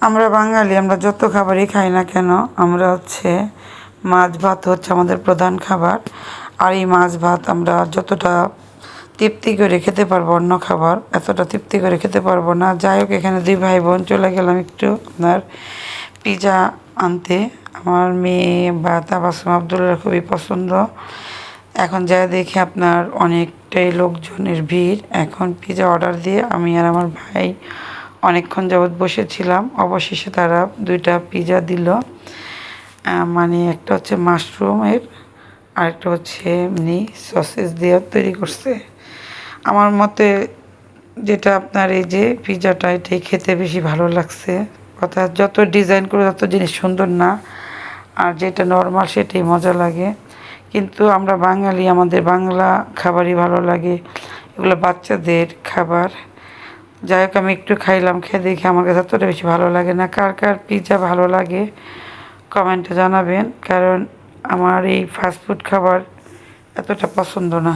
আমরা বাঙালি, আমরা যত খাবারই খাই না কেন, আমরা মাছ ভাত হচ্ছে আমাদের প্রধান খাবার। আর এই মাছ ভাত আমরা যতটা তৃপ্তি করে খেতে পারবো, অন্য খাবার এতটা তৃপ্তি করে খেতে পারবো না। যাই হোক, এখানে দুই ভাই বোন চলে গেলাম একটু আপনার পিৎজা আনতে। আমার মেয়ে বা তাবাসসুম আবদুল্লাহর খুবই পছন্দ। এখন যা দেখি আপনার অনেকটাই লোকজনের ভিড়। এখন পিৎজা অর্ডার দিয়ে আমি আর আমার ভাই অনেকক্ষণ যাবৎ বসেছিলাম। অবশেষে তারা দুইটা পিৎজা দিল। মানে একটা হচ্ছে মাশরুমের, আরেকটা হচ্ছে এমনি সসেস দিয়ে তৈরি করছে। আমার মতে যেটা আপনার এই যে পিৎজাটা, এটাই খেতে বেশি ভালো লাগছে। কথা যত ডিজাইন করে তত জিনিস সুন্দর না, আর যেটা নর্মাল সেটাই মজা লাগে। কিন্তু আমরা বাঙালি, আমাদের বাংলা খাবারই ভালো লাগে, এগুলো বাচ্চাদের খাবার। যাই হোক, আমি একটু খাইলাম, খেয়ে দেখে আমার কাছে এতটা বেশি ভালো লাগে না। কার কার পিৎজা ভালো লাগে কমেন্টে জানাবেন, কারণ আমার এই ফাস্টফুড খাবার এতটা পছন্দ না।